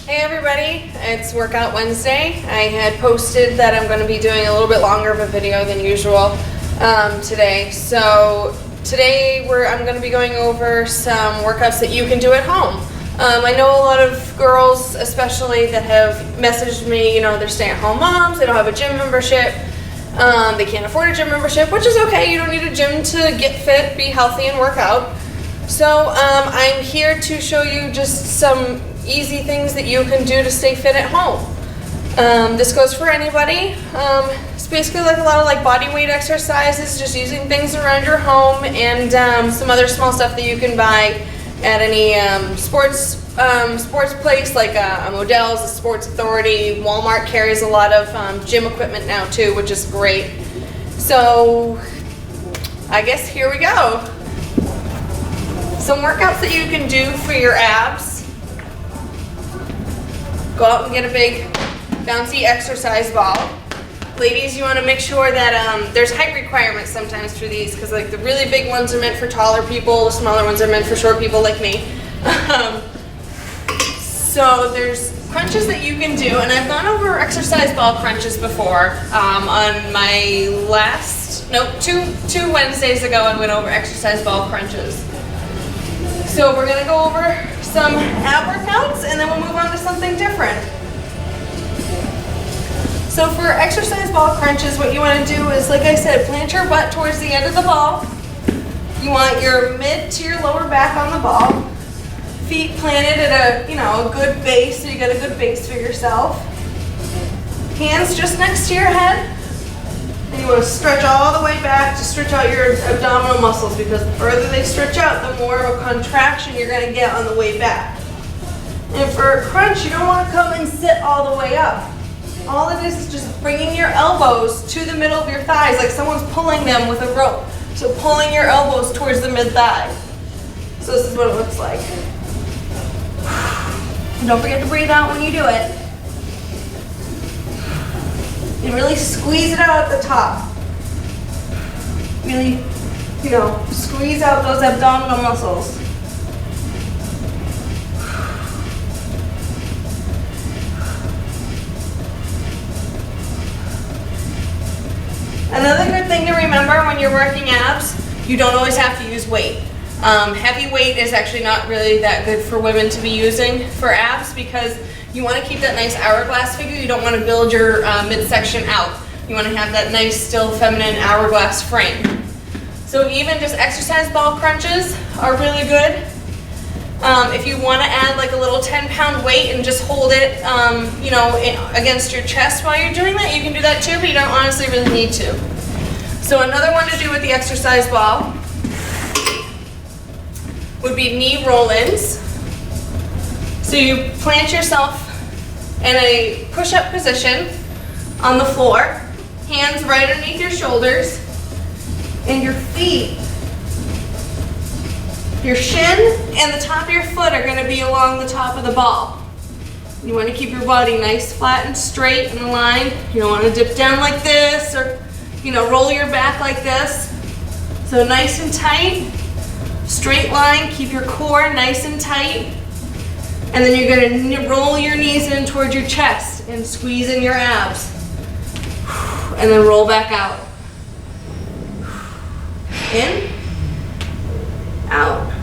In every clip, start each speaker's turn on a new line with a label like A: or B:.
A: Hey everybody, it's Workout Wednesday. I had posted that I'm going to be doing a little bit longer of a video than usual today. So today I'm going to be going over some workouts that you can do at home. I know a lot of girls, especially that have messaged me, you know, they're stay-at-home moms, they don't have a gym membership, they can't afford a gym membership, which is okay. You don't need a gym to get fit, be healthy, and work out. So I'm here to show you just some easy things that you can do to stay fit at home. This goes for anybody. It's basically like a lot of like body weight exercises, just using things around your home, and some other small stuff that you can buy at any sports place like a Modell's, a Sports Authority. Walmart carries a lot of gym equipment now too, which is great. So I guess here we go. Some workouts that you can do for your abs. Go out and get a big bouncy exercise ball. Ladies, you want to make sure that there's height requirements sometimes for these, because like the really big ones are meant for taller people, the smaller ones are meant for short people like me. So there's crunches that you can do, and I've gone over exercise ball crunches before. On my two Wednesdays ago I went over exercise ball crunches. So we're going to go over some ab workouts, and then we'll move on to something different. So for exercise ball crunches, what you want to do is, like I said, plant your butt towards the end of the ball. You want your mid to your lower back on the ball. Feet planted at a good base, so you get a good base for yourself. Hands just next to your head. And you want to stretch all the way back to stretch out your abdominal muscles, because the further they stretch out, the more of a contraction you're going to get on the way back. And for a crunch, you don't want to come and sit all the way up. All it is just bringing your elbows to the middle of your thighs, like someone's pulling them with a rope. So pulling your elbows towards the mid-thigh. So this is what it looks like. And don't forget to breathe out when you do it. And really squeeze it out at the top. Really, squeeze out those abdominal muscles. Another good thing to remember when you're working abs, you don't always have to use weight. Heavy weight is actually not really that good for women to be using for abs, because you want to keep that nice hourglass figure. You don't want to build your midsection out. You want to have that nice, still feminine hourglass frame. So even just exercise ball crunches are really good. If you want to add like a little 10-pound weight and just hold it, against your chest while you're doing that, you can do that too, but you don't honestly really need to. So another one to do with the exercise ball would be knee roll-ins. So you plant yourself in a push-up position on the floor, hands right underneath your shoulders, and your feet, your shin and the top of your foot are going to be along the top of the ball. You want to keep your body nice, flat, and straight and aligned. You don't want to dip down like this, or roll your back like this. So nice and tight, straight line, keep your core nice and tight. And then you're going to roll your knees in towards your chest and squeeze in your abs. And then roll back out. In, out.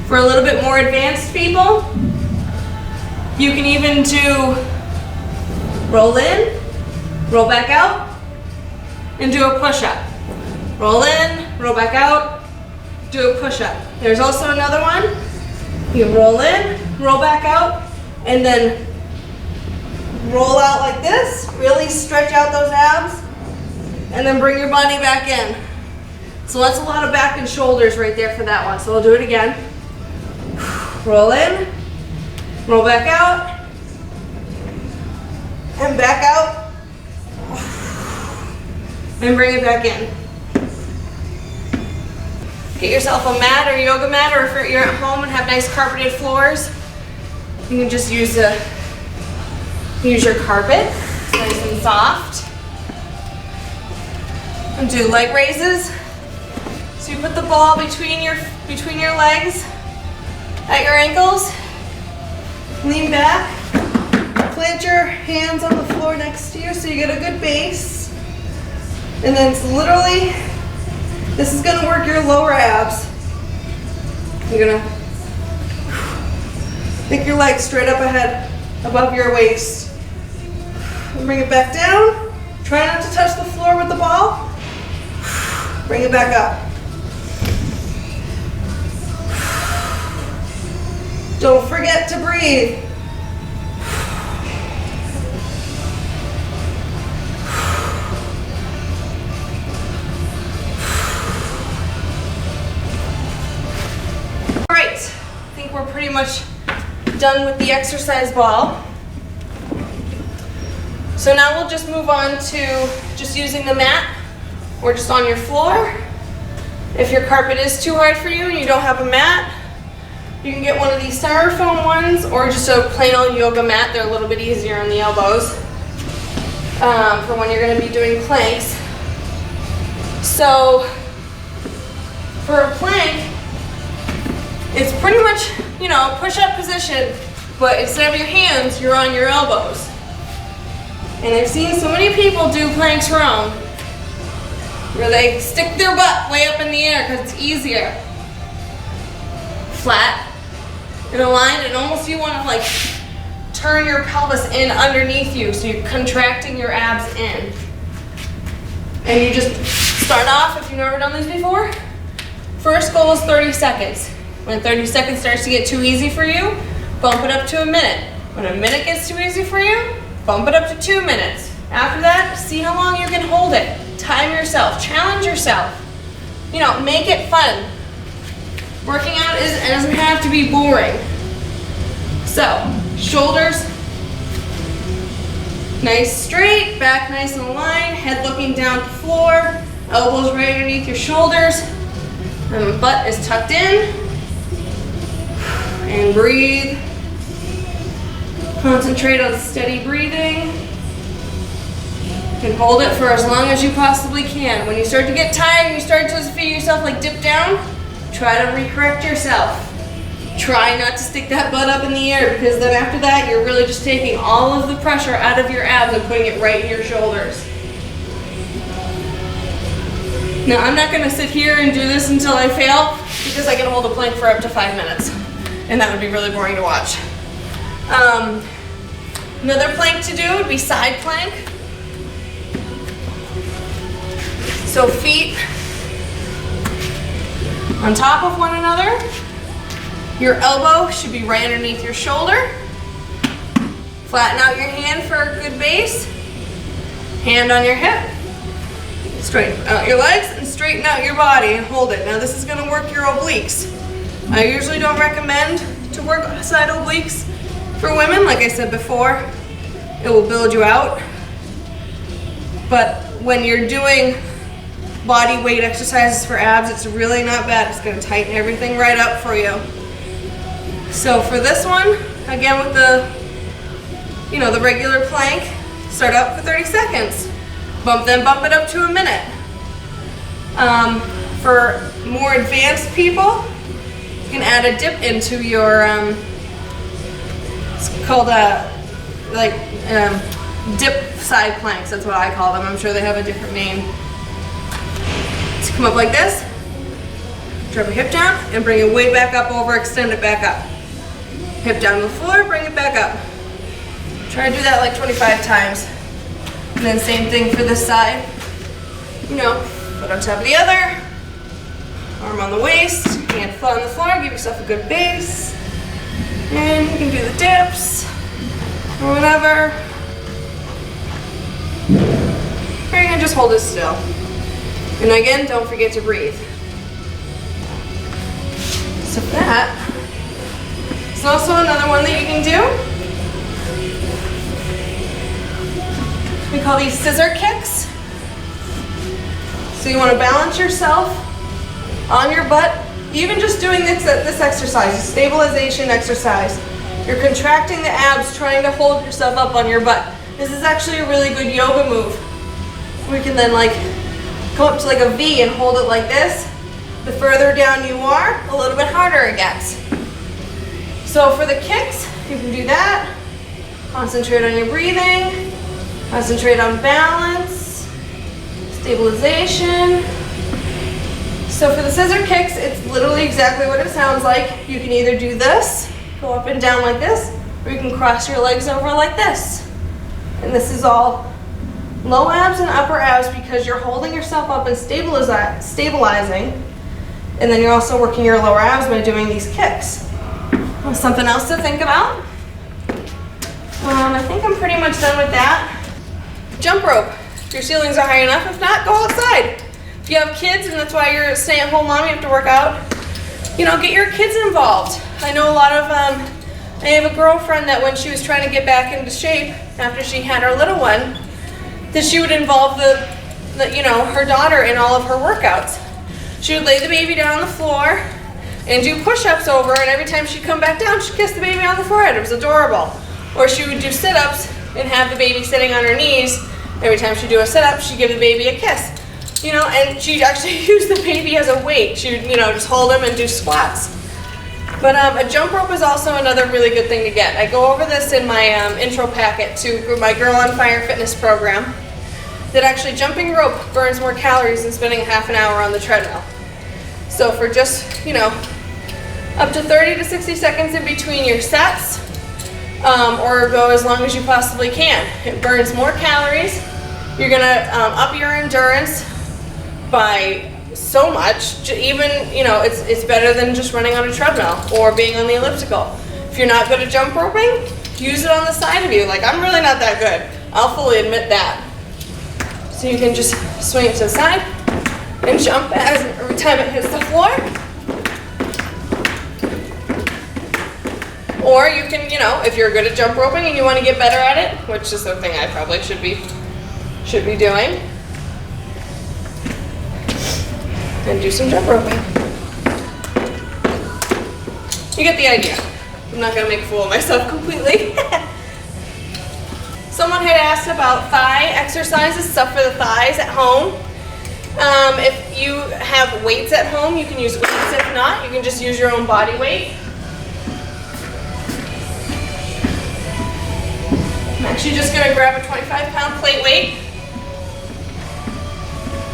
A: For a little bit more advanced people, you can even do roll in, roll back out, and do a push-up. Roll in, roll back out, do a push-up. There's also another one. You roll in, roll back out, and then roll out like this. Really stretch out those abs, and then bring your body back in. So that's a lot of back and shoulders right there for that one. So we'll do it again. Roll in, roll back out, and back out. And bring it back in. Get yourself a mat or yoga mat, or if you're at home and have nice carpeted floors, you can just use your carpet. It's nice and soft. And do leg raises. So you put the ball between your legs at your ankles. Lean back. Plant your hands on the floor next to you so you get a good base. And then it's literally, this is gonna work your lower abs. You're gonna pick your legs straight up ahead, above your waist. And bring it back down. Try not to touch the floor with the ball. Bring it back up. Don't forget to breathe. All right, I think we're pretty much done with the exercise ball. So now we'll just move on to just using the mat or just on your floor. If your carpet is too hard for you and you don't have a mat, you can get one of these styrofoam ones or just a plain old yoga mat. They're a little bit easier on the elbows for when you're going to be doing planks. So for a plank, it's pretty much, you know, push-up position, but instead of your hands, you're on your elbows. And I've seen so many people do planks wrong, where they stick their butt way up in the air because it's easier. Flat in a line, and almost you want to like turn your pelvis in underneath you, so you're contracting your abs in. And you just start off, if you've never done this before, first goal is 30 seconds. When 30 seconds starts to get too easy for you, bump it up to a minute. When a minute gets too easy for you, bump it up to 2 minutes. After that, see how long you can hold it. Time yourself, challenge yourself. You know, make it fun. Working out doesn't have to be boring. So, shoulders nice straight, back nice in line, head looking down the floor, elbows right underneath your shoulders, and the butt is tucked in. And breathe. Concentrate on steady breathing. You can hold it for as long as you possibly can. When you start to get tired and you start to feel yourself like dip down, try to recorrect yourself. Try not to stick that butt up in the air, because then after that you're really just taking all of the pressure out of your abs and putting it right in your shoulders. Now I'm not going to sit here and do this until I fail, because I can hold a plank for up to 5 minutes. And that would be really boring to watch. Another plank to do would be side plank. So feet on top of one another. Your elbow should be right underneath your shoulder. Flatten out your hand for a good base. Hand on your hip. Straighten out your legs and straighten out your body and hold it. Now this is going to work your obliques. I usually don't recommend to work side obliques for women. Like I said before, it will build you out. But when you're doing body weight exercises for abs, it's really not bad. It's going to tighten everything right up for you. So for this one, again with the, the regular plank, start out for 30 seconds. Then bump it up to a minute. For more advanced people, you can add a dip into your, it's called dip side planks. That's what I call them. I'm sure they have a different name. So come up like this, drop your hip down, and bring it way back up over, extend it back up. Hip down to the floor, bring it back up. Try to do that like 25 times. And then same thing for this side. Foot on top of the other, arm on the waist, hand flat on the floor, give yourself a good base. And you can do the dips, or whatever. Or you can just hold it still. And again, don't forget to breathe. So that is also another one that you can do. We call these scissor kicks. So you want to balance yourself on your butt. Even just doing this exercise, a stabilization exercise. You're contracting the abs, trying to hold yourself up on your butt. This is actually a really good yoga move. We can then come up to like a V and hold it like this. The further down you are, a little bit harder it gets. So for the kicks, you can do that. Concentrate on your breathing. Concentrate on balance, stabilization. So for the scissor kicks, it's literally exactly what it sounds like. You can either do this, go up and down like this, or you can cross your legs over like this. And this is all low abs and upper abs because you're holding yourself up and stabilizing. And then you're also working your lower abs by doing these kicks. Something else to think about. I think I'm pretty much done with that. Jump rope. If your ceilings are high enough, if not, go outside. If you have kids and that's why you're a stay-at-home mom, you have to work out, you know, get your kids involved. I know a lot of, I have a girlfriend that when she was trying to get back into shape after she had her little one, that she would involve you know, her daughter in all of her workouts. She would lay the baby down on the floor and do push-ups over, and every time she'd come back down, she'd kiss the baby on the forehead. It was adorable. Or she would do sit-ups and have the baby sitting on her knees. Every time she'd do a sit-up, she'd give the baby a kiss. You know, and she'd actually use the baby as a weight. She would, you know, just hold him and do squats. But a jump rope is also another really good thing to get. I go over this in my intro packet to my Girl on Fire fitness program, that actually jumping rope burns more calories than spending half an hour on the treadmill. So for just, you know, up to 30 to 60 seconds in between your sets, or go as long as you possibly can. It burns more calories. You're gonna up your endurance by so much. Even, you know, it's better than just running on a treadmill or being on the elliptical. If you're not good at jump roping, use it on the side of you. Like, I'm really not that good. I'll fully admit that. So you can just swing it to the side and jump every time it hits the floor. Or you can, you know, if you're good at jump roping and you want to get better at it, which is something I probably should be doing, and do some jump roping. You get the idea. I'm not going to make a fool of myself completely. Someone had asked about thigh exercises, stuff for the thighs at home. If you have weights at home, you can use weights. If not, you can just use your own body weight. I'm actually just going to grab a 25-pound plate weight.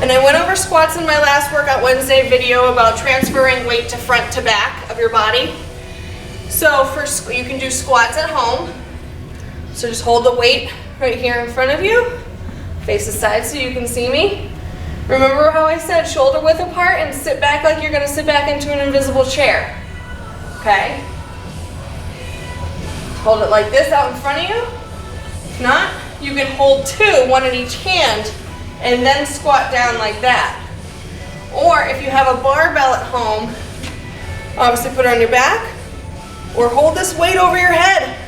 A: And I went over squats in my last Workout Wednesday video about transferring weight to front to back of your body. So you can do squats at home. So just hold the weight right here in front of you. Face the side so you can see me. Remember how I said shoulder width apart and sit back like you're going to sit back into an invisible chair. Okay? Hold it like this out in front of you. If not, you can hold two, one in each hand, and then squat down like that. Or if you have a barbell at home, obviously put it on your back, or hold this weight over your head.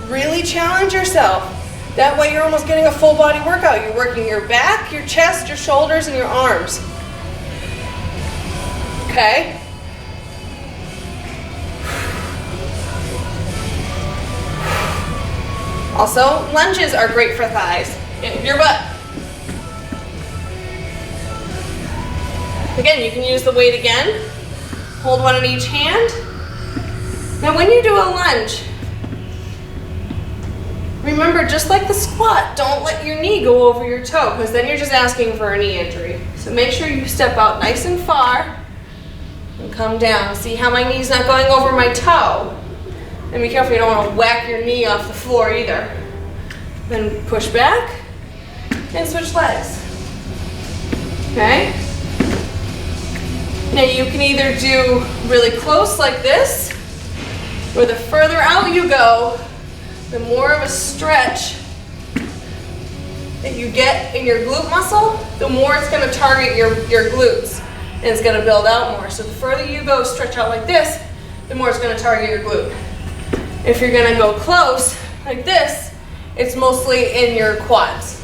A: Really challenge yourself. That way you're almost getting a full body workout. You're working your back, your chest, your shoulders, and your arms. Okay? Also, lunges are great for thighs. Into your butt. Again, you can use the weight again. Hold one in each hand. Now when you do a lunge, remember, just like the squat, don't let your knee go over your toe, because then you're just asking for a knee injury. So make sure you step out nice and far and come down. See how my knee's not going over my toe? And be careful, you don't want to whack your knee off the floor either. Then push back and switch legs. Okay? Now you can either do really close like this, or the further out you go, the more of a stretch that you get in your glute muscle, the more it's going to target your glutes, and it's going to build out more. So the further you go, stretch out like this, the more it's going to target your glute. If you're going to go close like this, it's mostly in your quads.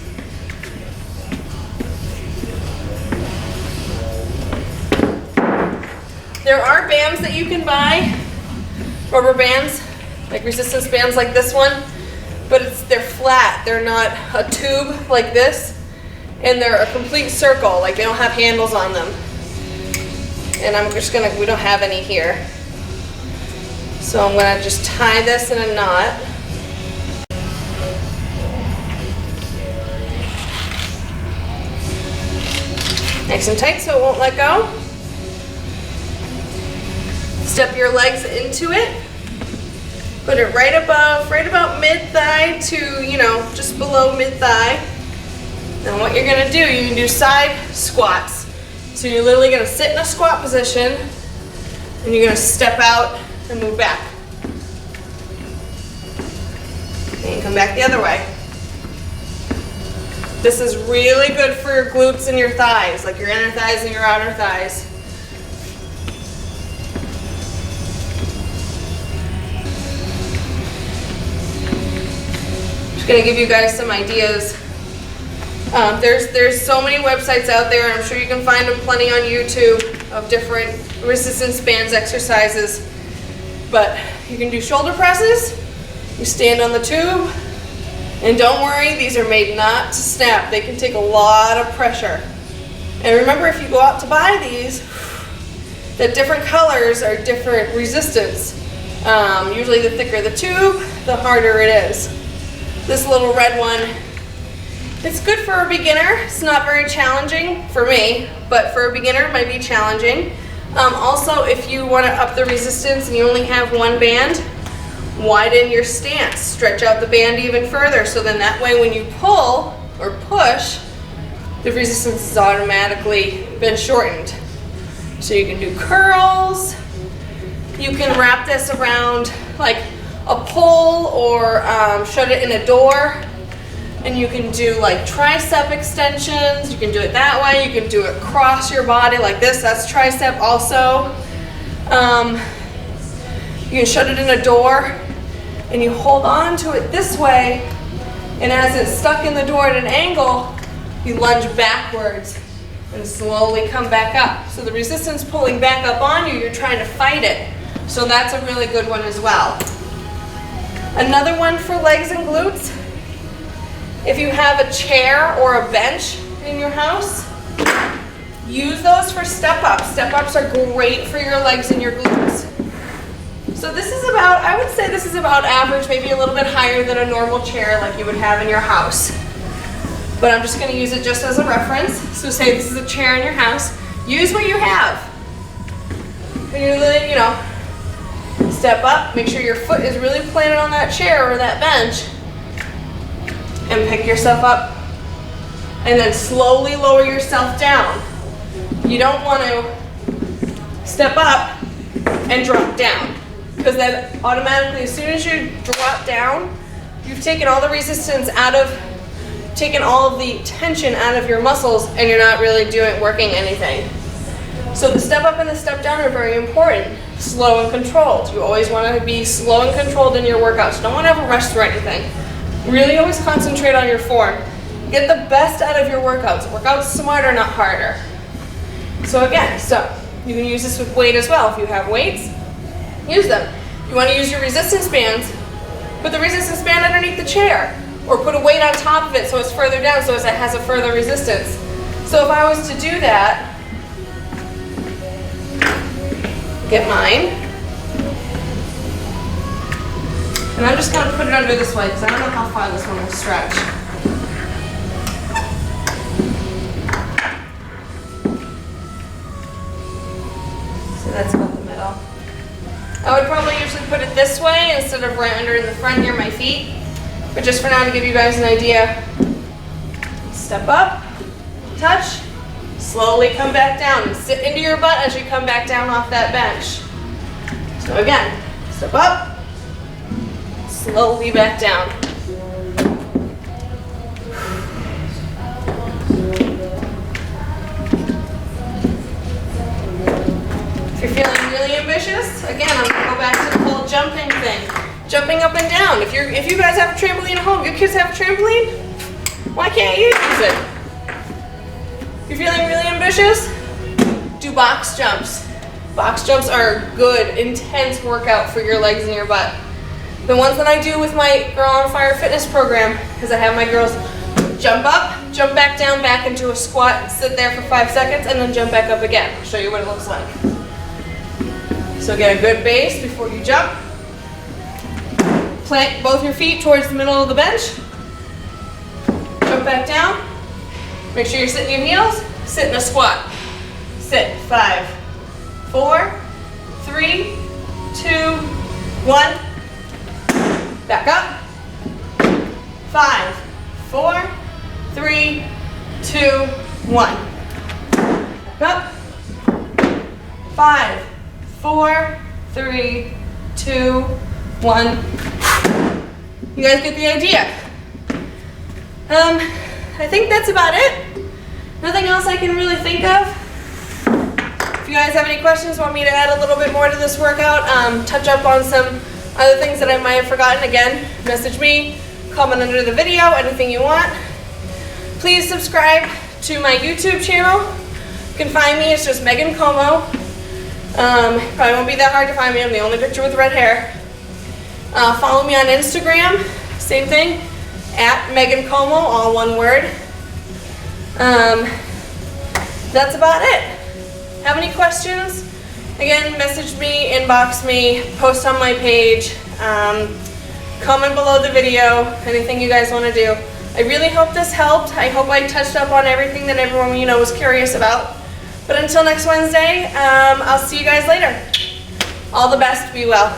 A: There are bands that you can buy, rubber bands, like resistance bands like this one, but they're flat. They're not a tube like this, and they're a complete circle, like they don't have handles on them. And I'm just gonna, we don't have any here. So I'm gonna just tie this in a knot. Nice and tight so it won't let go. Step your legs into it. Put it right about mid-thigh to, you know, just below mid-thigh. Now what you're gonna do, you can do side squats. So you're literally gonna sit in a squat position and you're gonna step out and move back. And come back the other way. This is really good for your glutes and your thighs, like your inner thighs and your outer thighs. Just gonna give you guys some ideas. There's so many websites out there, and I'm sure you can find them plenty on YouTube of different resistance bands exercises. But you can do shoulder presses, you stand on the tube, and don't worry, these are made not to snap. They can take a lot of pressure. And remember, if you go out to buy these, that different colors are different resistance. Usually the thicker the tube, the harder it is. This little red one, it's good for a beginner. It's not very challenging for me, but for a beginner it might be challenging. Also, if you want to up the resistance and you only have one band, widen your stance. Stretch out the band even further, so then that way when you pull or push, the resistance has automatically been shortened. So you can do curls. You can wrap this around like a pole or shut it in a door. And you can do like tricep extensions. You can do it that way. You can do it across your body like this. That's tricep also. You can shut it in a door and you hold on to it this way. And as it's stuck in the door at an angle, you lunge backwards and slowly come back up. So the resistance pulling back up on you, you're trying to fight it. So that's a really good one as well. Another one for legs and glutes. If you have a chair or a bench in your house, use those for step-ups. Step-ups are great for your legs and your glutes. So this is about, I would say this is about average, maybe a little bit higher than a normal chair like you would have in your house. But I'm just gonna use it just as a reference. So say this is a chair in your house, use what you have. And you're really, you know, step up, make sure your foot is really planted on that chair or that bench, and pick yourself up. And then slowly lower yourself down. You don't want to step up and drop down, because then automatically as soon as you drop down, you've taken all the resistance out of, taken all of the tension out of your muscles, and you're not really working anything. So the step up and the step down are very important. Slow and controlled. You always want to be slow and controlled in your workouts. You don't want to have a rush through anything. Really always concentrate on your form. Get the best out of your workouts. Work out smarter, not harder. So again, you can use this with weight as well. If you have weights, use them. You want to use your resistance bands, put the resistance band underneath the chair, or put a weight on top of it so it's further down, so it has a further resistance. So if I was to do that, get mine, and I'm just going to put it under this way because I don't know how far this one will stretch. So that's about the middle. I would probably usually put it this way instead of right under in the front near my feet. But just for now, to give you guys an idea, step up, touch, slowly come back down, and sit into your butt as you come back down off that bench. So again, step up, slowly back down. If you're feeling really ambitious, again, I'm gonna go back to the whole jumping thing. Jumping up and down. If you guys have a trampoline at home, your kids have a trampoline, why can't you use it? If you're feeling really ambitious, do box jumps. Box jumps are a good, intense workout for your legs and your butt. The ones that I do with my Girl on Fire fitness program, because I have my girls Jump up, jump back down, back into a squat, sit there for 5 seconds, and then jump back up again. I'll show you what it looks like. So get a good base before you jump. Plant both your feet towards the middle of the bench. Jump back down. Make sure you're sitting your heels. Sit in a squat. Sit. 5, 4, 3, 2, 1. Back up. 5, 4, 3, 2, 1. Back up. 5, 4, 3, 2, 1. You guys get the idea. I think that's about it. Nothing else I can really think of. If you guys have any questions, want me to add a little bit more to this workout, touch up on some other things that I might have forgotten, again, message me, comment under the video, anything you want. Please subscribe to my YouTube channel. You can find me, it's just Meghan Comeau. Probably won't be that hard to find me, I'm the only picture with red hair. Follow me on Instagram, same thing, at Meghan Comeau, all one word. That's about it. Have any questions? Again, message me, inbox me, post on my page, comment below the video, anything you guys want to do. I really hope this helped. I hope I touched up on everything that everyone was curious about. But until next Wednesday, I'll see you guys later. All the best, be well.